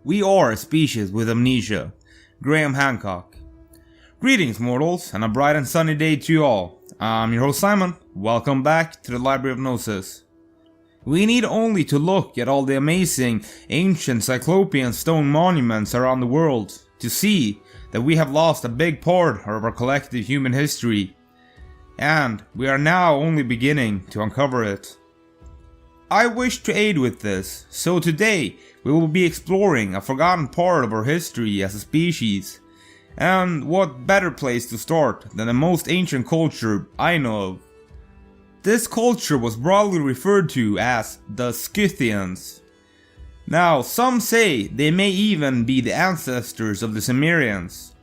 We are a species with amnesia. Graham Hancock. Greetings mortals, and a bright and sunny day to you all. I'm your host Simon. Welcome back to the Library of Gnosis. We need only to look at all the amazing ancient cyclopean stone monuments around the world to see that we have lost a big part of our collective human history, and we are now only beginning to uncover it. I wish to aid with this, so today we will be exploring a forgotten part of our history as a species, and what better place to start than the most ancient culture I know of. This culture was broadly referred to as the Scythians. Now, some say they may even be the ancestors of the Cimmerians,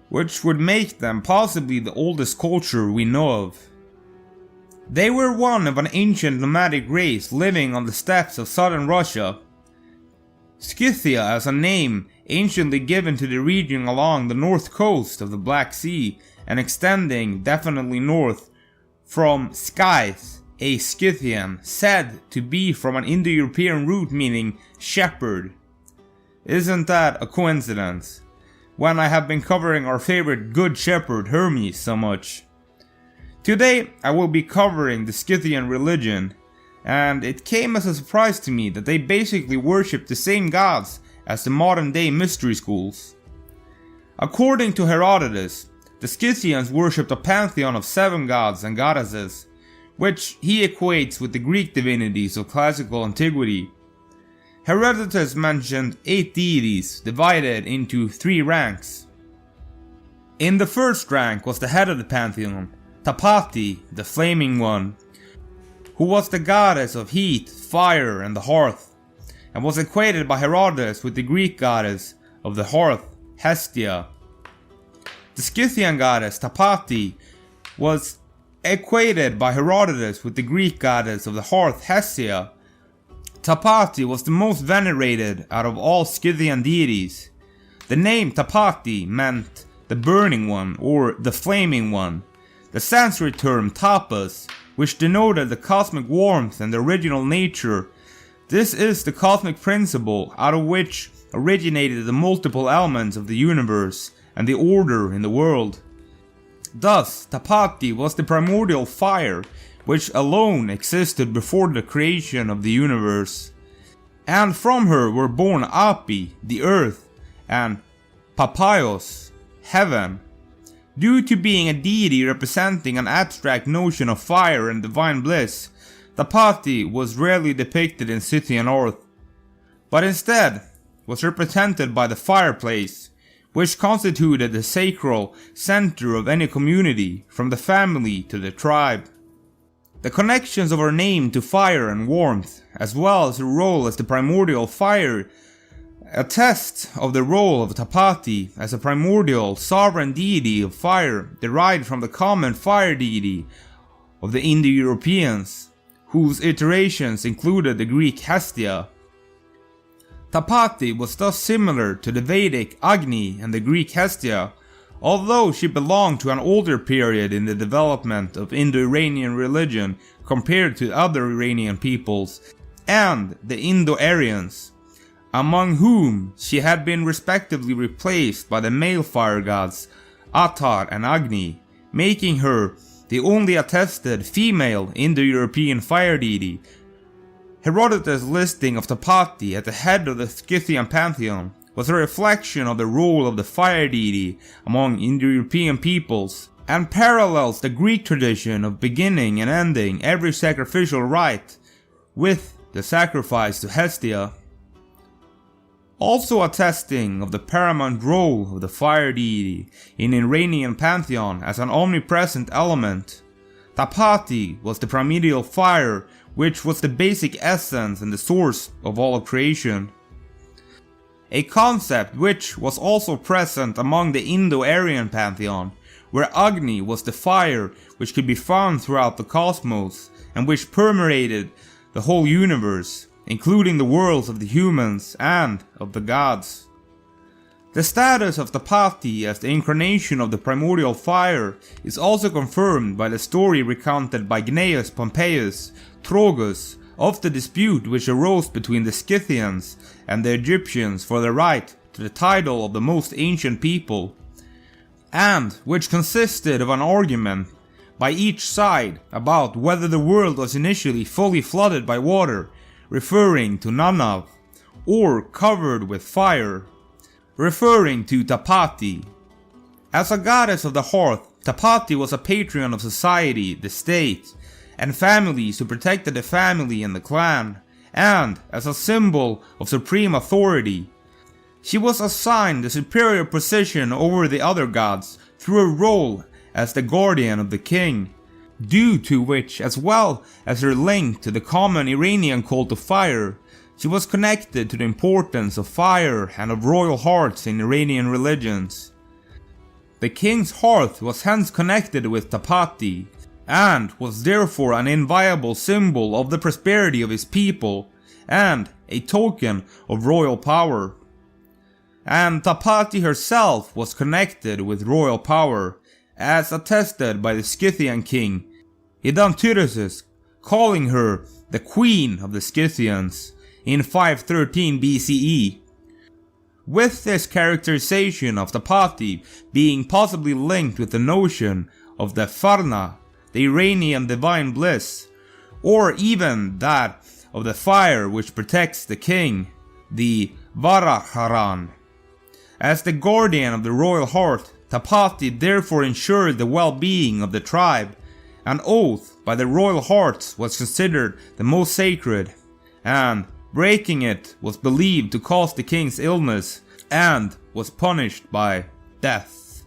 which would make them possibly the oldest culture we know of. They were one of an ancient nomadic race living on the steppes of southern Russia. Scythia as a name anciently given to the region along the north coast of the Black Sea and extending definitely north from Scythe, a Scythian, said to be from an Indo-European root meaning shepherd. Isn't that a coincidence, when I have been covering our favorite Good Shepherd Hermes so much? Today I will be covering the Scythian religion, and it came as a surprise to me that they basically worship the same gods as the modern day mystery schools. According to Herodotus, the Scythians worshipped a pantheon of 7 gods and goddesses, which he equates with the Greek divinities of classical antiquity. Herodotus mentioned 8 deities divided into 3 ranks. In the first rank was the head of the pantheon, Tapati, the Flaming One, who was the goddess of heat, fire, and the hearth, and was equated by Herodotus with the Greek goddess of the hearth, Hestia. The Scythian goddess Tapati was equated by Herodotus with the Greek goddess of the hearth, Hestia. Tapati was the most venerated out of all Scythian deities. The name Tapati meant the burning one or the flaming one. The Sanskrit term tapas, which denoted the cosmic warmth and the original nature. This is the cosmic principle out of which originated the multiple elements of the universe and the order in the world. Thus, Tapati was the primordial fire, which alone existed before the creation of the universe. And from her were born Api, the earth, and Papaios, heaven. Due to being a deity representing an abstract notion of fire and divine bliss, Tapati was rarely depicted in Scythian art, but instead was represented by the fireplace, which constituted the sacral center of any community, from the family to the tribe. The connections of her name to fire and warmth, as well as her role as the primordial fire, attest of the role of Tapati as a primordial sovereign deity of fire derived from the common fire deity of the Indo-Europeans, whose iterations included the Greek Hestia. Tapati was thus similar to the Vedic Agni and the Greek Hestia, although she belonged to an older period in the development of Indo-Iranian religion compared to other Iranian peoples and the Indo-Aryans, among whom she had been respectively replaced by the male fire gods Attar and Agni, making her the only attested female Indo-European fire deity. Herodotus' listing of Tapati at the head of the Scythian pantheon was a reflection of the role of the fire deity among Indo-European peoples, and parallels the Greek tradition of beginning and ending every sacrificial rite with the sacrifice to Hestia. Also attesting of the paramount role of the fire deity in Iranian pantheon as an omnipresent element, Tapati was the primordial fire, which was the basic essence and the source of all of creation. A concept which was also present among the Indo-Aryan pantheon, where Agni was the fire which could be found throughout the cosmos and which permeated the whole universe, including the worlds of the humans and of the gods. The status of Tapati as the incarnation of the primordial fire is also confirmed by the story recounted by Gnaeus Pompeius, Trogus, of the dispute which arose between the Scythians and the Egyptians for the right to the title of the most ancient people, and which consisted of an argument by each side about whether the world was initially fully flooded by water, referring to Nanav, or covered with fire, referring to Tapati. As a goddess of the hearth, Tapati was a patron of society, the state, and families who protected the family and the clan, and as a symbol of supreme authority. She was assigned the superior position over the other gods through her role as the guardian of the king, due to which, as well as her link to the common Iranian cult of fire, she was connected to the importance of fire and of royal hearths in Iranian religions. The king's hearth was hence connected with Tapati, and was therefore an inviolable symbol of the prosperity of his people, and a token of royal power. And Tapati herself was connected with royal power, as attested by the Scythian king Idantyrusus, calling her the Queen of the Scythians in 513 BCE. With this characterization of Tapati being possibly linked with the notion of the Farna, the Iranian divine bliss, or even that of the fire which protects the king, the Varaharan. As the guardian of the royal hearth, Tapati therefore ensured the well-being of the tribe. An oath by the royal hearths was considered the most sacred, and breaking it was believed to cause the king's illness and was punished by death.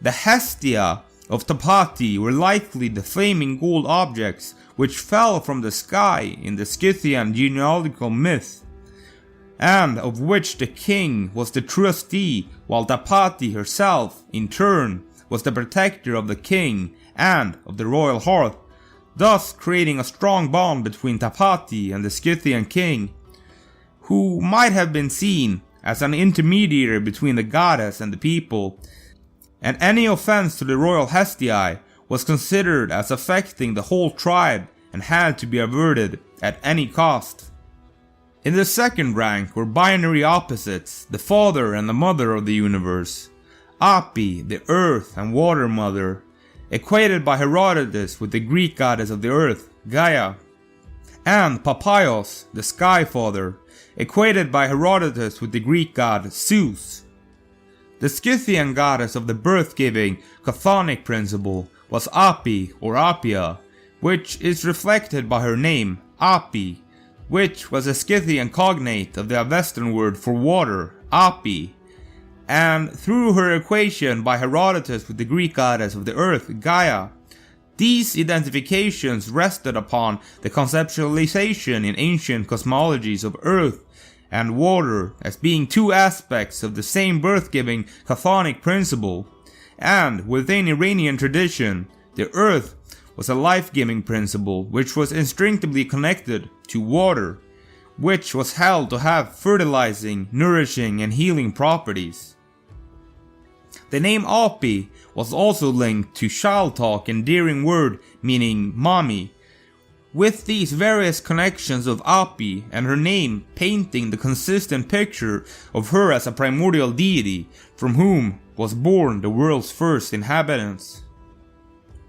The Hestia of Tapati were likely the flaming gold objects which fell from the sky in the Scythian genealogical myth, and of which the king was the trustee, while Tapati herself, in turn, was the protector of the king and of the royal hearth, thus creating a strong bond between Tapati and the Scythian king, who might have been seen as an intermediary between the goddess and the people, and any offense to the royal Hestii was considered as affecting the whole tribe and had to be averted at any cost. In the second rank were binary opposites, the father and the mother of the universe, Api, the earth and water mother, equated by Herodotus with the Greek goddess of the earth, Gaia, and Papaios, the sky father, equated by Herodotus with the Greek god Zeus. The Scythian goddess of the birth-giving chthonic principle was Api or Apia, which is reflected by her name, Api, which was a Scythian cognate of the Avestan word for water, Api, and through her equation by Herodotus with the Greek goddess of the earth, Gaia. These identifications rested upon the conceptualization in ancient cosmologies of earth and water as being two aspects of the same birth-giving chthonic principle, and within Iranian tradition, the earth was a life-giving principle which was instinctively connected to water, which was held to have fertilizing, nourishing, and healing properties. The name Api was also linked to child talk, endearing word meaning mommy, with these various connections of Api and her name painting the consistent picture of her as a primordial deity from whom was born the world's first inhabitants.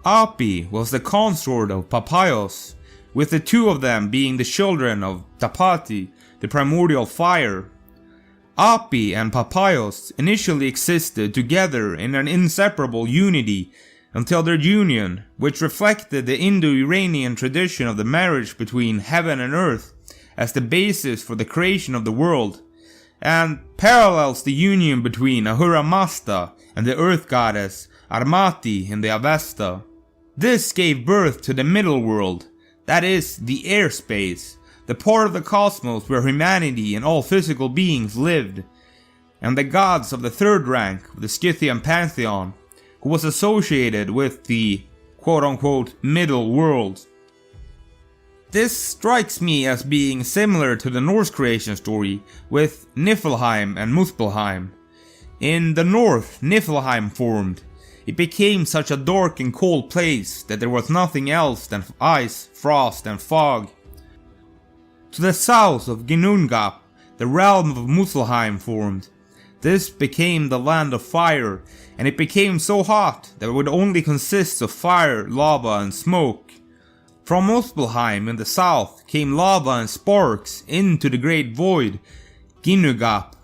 Api was the consort of Papaios, with the two of them being the children of Tapati, the primordial fire. Api and Papaios initially existed together in an inseparable unity until their union, which reflected the Indo-Iranian tradition of the marriage between heaven and earth as the basis for the creation of the world, and parallels the union between Ahura Mazda and the earth goddess Armati in the Avesta. This gave birth to the middle world, that is, the airspace, the part of the cosmos where humanity and all physical beings lived, and the gods of the third rank of the Scythian pantheon, who was associated with the quote-unquote middle world. This strikes me as being similar to the Norse creation story with Niflheim and Muspelheim. In the north, Niflheim formed. It became such a dark and cold place that there was nothing else than ice, frost and fog. To the south of Ginnungagap, the realm of Muspelheim formed. This became the land of fire, and it became so hot that it would only consist of fire, lava, and smoke. From Muspelheim in the south came lava and sparks into the great void, Ginnungagap.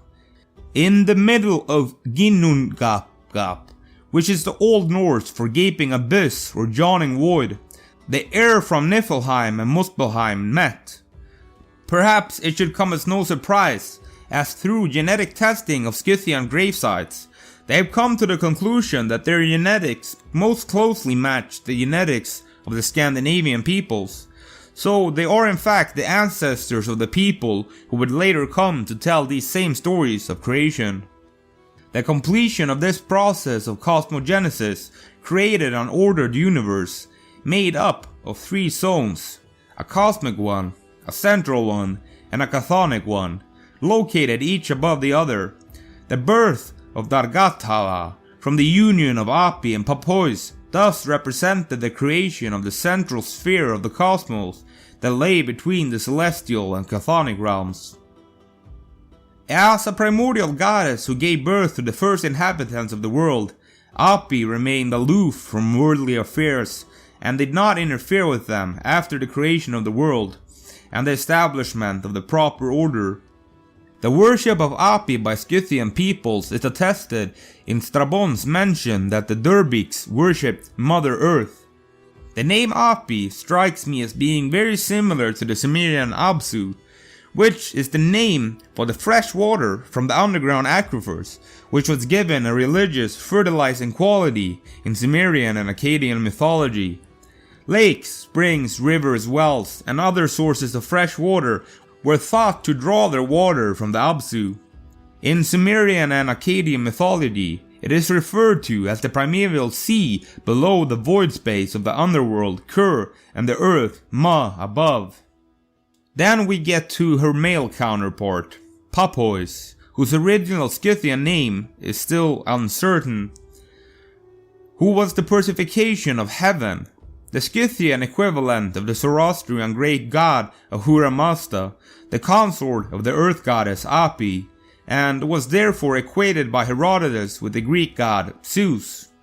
In the middle of Ginnungagap, which is the Old Norse for gaping abyss or yawning void, the air from Niflheim and Muspelheim met. Perhaps it should come as no surprise, as through genetic testing of Scythian gravesites, they have come to the conclusion that their genetics most closely match the genetics of the Scandinavian peoples. So they are in fact the ancestors of the people who would later come to tell these same stories of creation. The completion of this process of cosmogenesis created an ordered universe made up of 3 zones, a cosmic one, a central one, and a chthonic one, located each above the other. The birth of Dargathala from the union of Api and Papois thus represented the creation of the central sphere of the cosmos that lay between the celestial and chthonic realms. As a primordial goddess who gave birth to the first inhabitants of the world, Api remained aloof from worldly affairs and did not interfere with them after the creation of the world and the establishment of the proper order. The worship of Api by Scythian peoples is attested in Strabon's mention that the Derbics worshipped Mother Earth. The name Api strikes me as being very similar to the Sumerian Absu, which is the name for the fresh water from the underground aquifers, which was given a religious fertilizing quality in Sumerian and Akkadian mythology. Lakes, springs, rivers, wells, and other sources of fresh water were thought to draw their water from the Absu. In Sumerian and Akkadian mythology, it is referred to as the primeval sea below the void space of the underworld, Kur, and the earth, Ma, above. Then we get to her male counterpart, Papois, whose original Scythian name is still uncertain, who was the personification of heaven, the Scythian equivalent of the Zoroastrian great god Ahura Mazda, the consort of the earth goddess Api, and was therefore equated by Herodotus with the Greek god Zeus.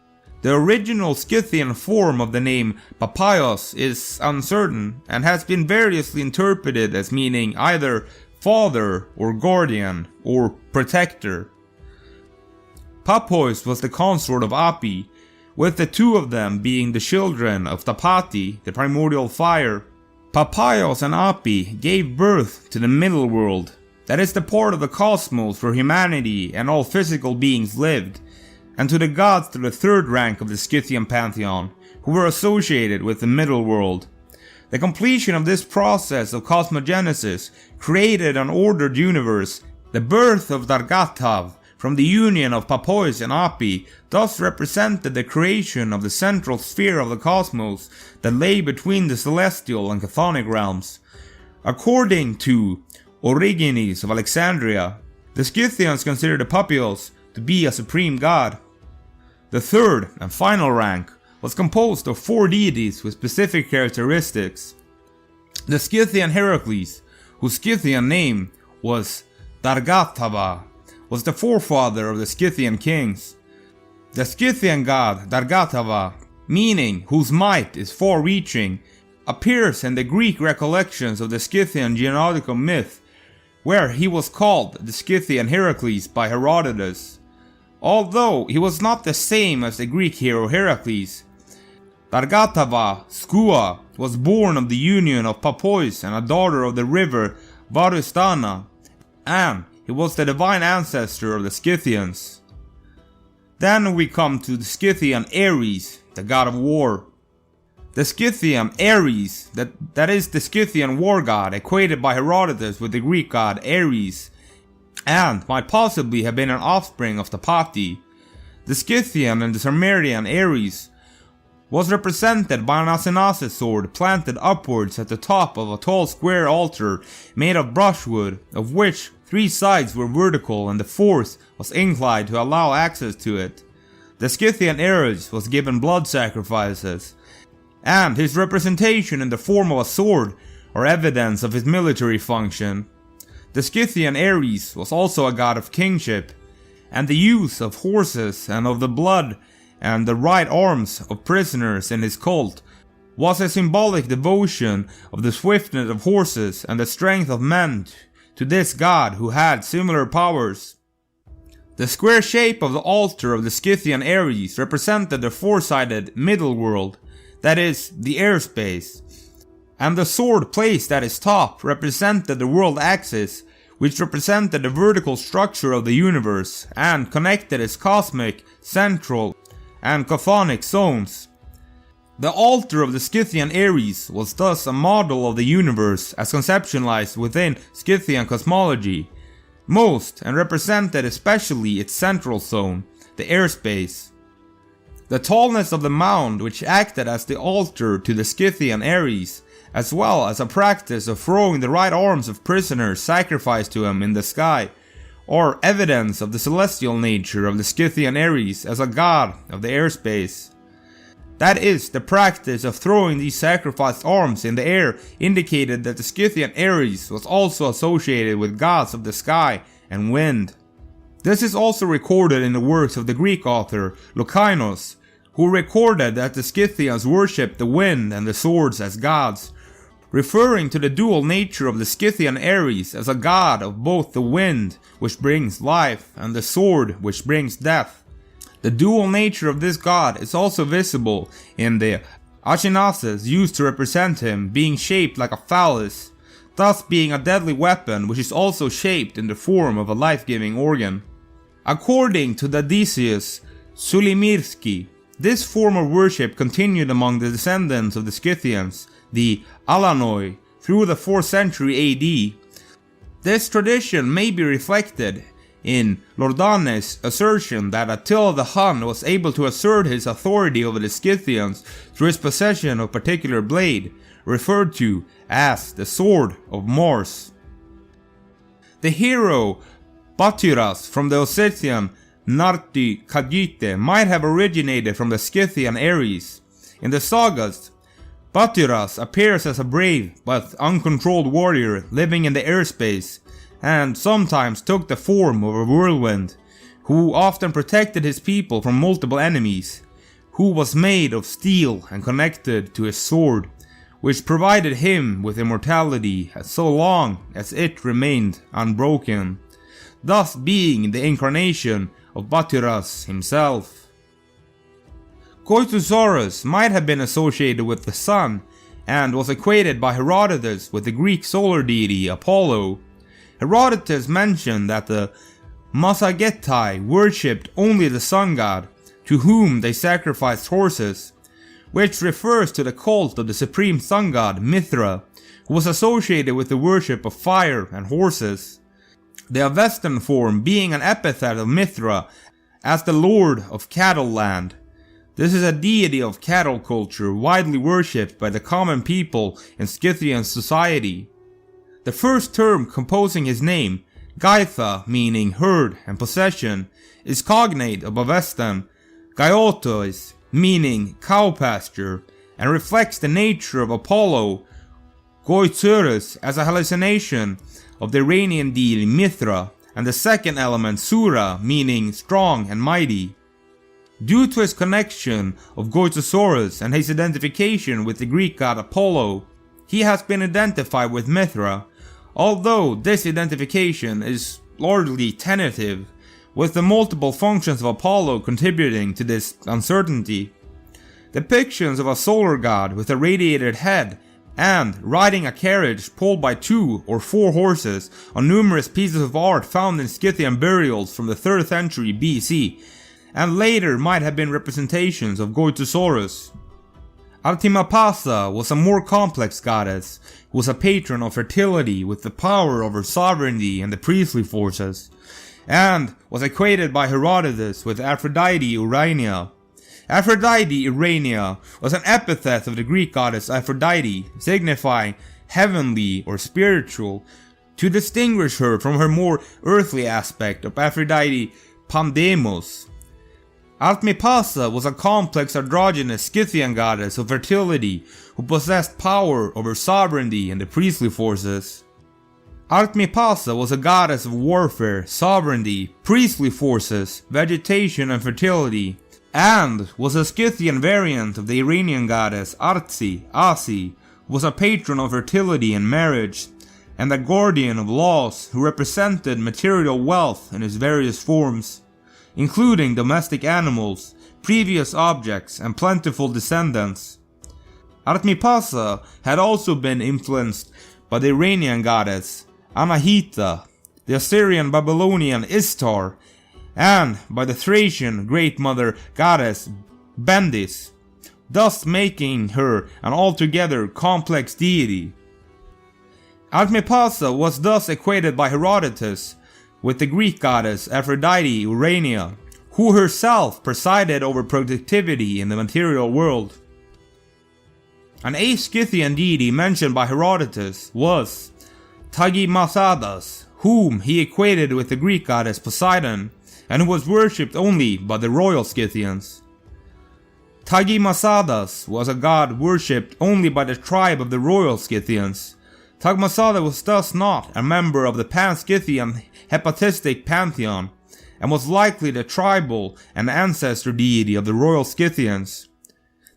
The original Scythian form of the name Papaios is uncertain and has been variously interpreted as meaning either father or guardian or protector. Papois was the consort of Api, with the 2 of them being the children of Tapati, the primordial fire. Papaios and Api gave birth to the middle world, that is the part of the cosmos where humanity and all physical beings lived, and to the gods to the 3rd rank of the Scythian pantheon, who were associated with the middle world. The completion of this process of cosmogenesis created an ordered universe. The birth of Dargatav from the union of Papois and Api thus represented the creation of the central sphere of the cosmos that lay between the celestial and chthonic realms. According to Origenes of Alexandria, the Scythians considered the Papios to be a supreme god. The 3rd and final rank was composed of 4 deities with specific characteristics. The Scythian Heracles, whose Scythian name was Dargatava, was the forefather of the Scythian kings. The Scythian god Dargatava, meaning whose might is far-reaching, appears in the Greek recollections of the Scythian genealogical myth, where he was called the Scythian Heracles by Herodotus. Although he was not the same as the Greek hero Heracles, Dargatava, Skua, was born of the union of Papois and a daughter of the river Varustana, and he was the divine ancestor of the Scythians. Then we come to the Scythian Ares, the god of war. The Scythian Ares, that is the Scythian war god, equated by Herodotus with the Greek god Ares, and might possibly have been an offspring of Tapati. The Scythian and the Sumerian Ares was represented by an Asenasis sword planted upwards at the top of a tall square altar made of brushwood, of which 3 sides were vertical and the 4th was inclined to allow access to it. The Scythian Ares was given blood sacrifices, and his representation in the form of a sword or evidence of his military function. The Scythian Ares was also a god of kingship, and the use of horses and of the blood and the right arms of prisoners in his cult was a symbolic devotion of the swiftness of horses and the strength of men to this god who had similar powers. The square shape of the altar of the Scythian Ares represented the four-sided middle world, that is, the airspace, and the sword placed at its top represented the world axis, which represented the vertical structure of the universe and connected its cosmic, central, and chthonic zones. The altar of the Scythian Ares was thus a model of the universe as conceptualized within Scythian cosmology, most and represented especially its central zone, the airspace. The tallness of the mound which acted as the altar to the Scythian Ares, as well as a practice of throwing the right arms of prisoners sacrificed to him in the sky, are evidence of the celestial nature of the Scythian Ares as a god of the airspace. That is, the practice of throwing these sacrificed arms in the air indicated that the Scythian Ares was also associated with gods of the sky and wind. This is also recorded in the works of the Greek author Lucianus, who recorded that the Scythians worshipped the wind and the swords as gods, referring to the dual nature of the Scythian Ares as a god of both the wind, which brings life, and the sword, which brings death. The dual nature of this god is also visible in the achinases used to represent him being shaped like a phallus, thus being a deadly weapon which is also shaped in the form of a life-giving organ. According to the Odysseus Sulimirsky, this form of worship continued among the descendants of the Scythians, the Alanoi, through the 4th century AD. This tradition may be reflected in Lordanes' assertion that Attila the Hun was able to assert his authority over the Scythians through his possession of a particular blade, referred to as the Sword of Mars. The hero Bathyras from the Ossetian Narti Kagite might have originated from the Scythian Ares. In the sagas, Bathyras appears as a brave but uncontrolled warrior living in the airspace, and sometimes took the form of a whirlwind, who often protected his people from multiple enemies, who was made of steel and connected to his sword, which provided him with immortality so long as it remained unbroken, thus being the incarnation of Bathyras himself. Gnosis might have been associated with the sun, and was equated by Herodotus with the Greek solar deity Apollo. Herodotus mentioned that the Massagetai worshipped only the sun god, to whom they sacrificed horses, which refers to the cult of the supreme sun god Mithra, who was associated with the worship of fire and horses. The Avestan form being an epithet of Mithra as the lord of cattle land. This is a deity of cattle culture widely worshipped by the common people in Scythian society. The first term composing his name, Gaitha, meaning herd and possession, is cognate of Avestan, Gaiotois, meaning cow pasture, and reflects the nature of Apollo, Goitzurus, as a hallucination of the Iranian deity Mithra, and the second element Sura, meaning strong and mighty. Due to his connection of Goizosaurus and his identification with the Greek god Apollo, he has been identified with Mithra, although this identification is largely tentative, with the multiple functions of Apollo contributing to this uncertainty. Depictions of a solar god with a radiated head and riding a carriage pulled by 2 or 4 horses on numerous pieces of art found in Scythian burials from the 3rd century BC, and later might have been representations of Goizosaurus. Artimapasa was a more complex goddess, who was a patron of fertility with the power over sovereignty and the priestly forces, and was equated by Herodotus with Aphrodite Urania. Aphrodite Urania was an epithet of the Greek goddess Aphrodite, signifying heavenly or spiritual, to distinguish her from her more earthly aspect of Aphrodite Pandemos. Altmipasa was a complex androgynous Scythian goddess of fertility who possessed power over sovereignty and the priestly forces. Altmipasa was a goddess of warfare, sovereignty, priestly forces, vegetation and fertility, and was a Scythian variant of the Iranian goddess Asi, who was a patron of fertility and marriage, and a guardian of laws who represented material wealth in its various forms, including domestic animals, previous objects, and plentiful descendants. Altmipasa had also been influenced by the Iranian goddess Anahita, the Assyrian Babylonian Ishtar, and by the Thracian Great Mother goddess Bendis, thus making her an altogether complex deity. Altmipasa was thus equated by Herodotus with the Greek goddess Aphrodite Urania, who herself presided over productivity in the material world. An Scythian deity mentioned by Herodotus was Tagimasadas, whom he equated with the Greek goddess Poseidon, and who was worshipped only by the royal Scythians. Tagimasadas was a god worshipped only by the tribe of the royal Scythians. Tagmasada was thus not a member of the Pan-Scythian hepatistic pantheon, and was likely the tribal and ancestor deity of the royal Scythians.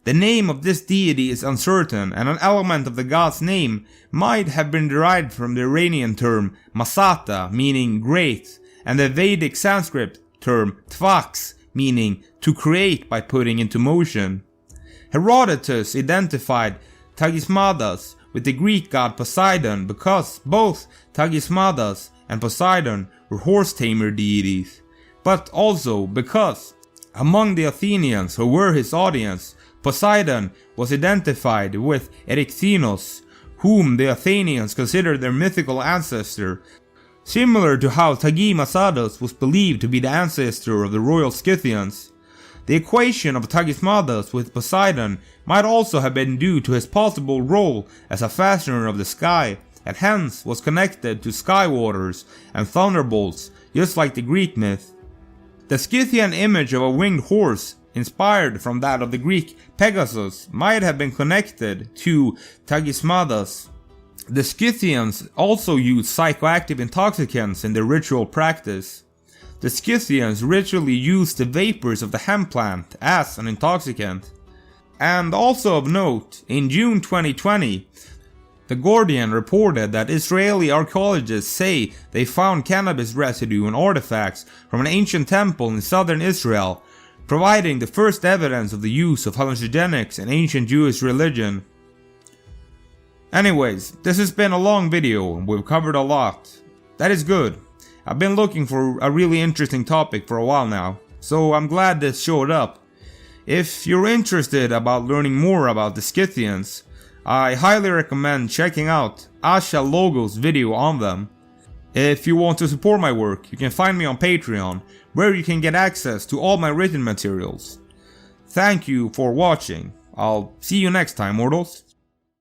The name of this deity is uncertain, and an element of the god's name might have been derived from the Iranian term Masata, meaning great, and the Vedic Sanskrit term Tvax, meaning to create by putting into motion. Herodotus identified Tagismadas with the Greek god Poseidon because both Tagismadas and Poseidon were horse-tamer deities, but also because, among the Athenians who were his audience, Poseidon was identified with Eryxenos, whom the Athenians considered their mythical ancestor, similar to how Tagimasadas was believed to be the ancestor of the royal Scythians. The equation of Tagismadas with Poseidon might also have been due to his possible role as a fashioner of the sky, and hence was connected to sky waters and thunderbolts, just like the Greek myth. The Scythian image of a winged horse, inspired from that of the Greek Pegasus, might have been connected to Tagismadas. The Scythians also used psychoactive intoxicants in their ritual practice. The Scythians ritually used the vapors of the hemp plant as an intoxicant. And also of note, in June 2020, The Guardian reported that Israeli archaeologists say they found cannabis residue and artifacts from an ancient temple in southern Israel, providing the first evidence of the use of hallucinogenics in ancient Jewish religion. Anyways, this has been a long video and we've covered a lot. That is good. I've been looking for a really interesting topic for a while now, so I'm glad this showed up. If you're interested about learning more about the Scythians, I highly recommend checking out Asha Logo's video on them. If you want to support my work, you can find me on Patreon, where you can get access to all my written materials. Thank you for watching. I'll see you next time, mortals.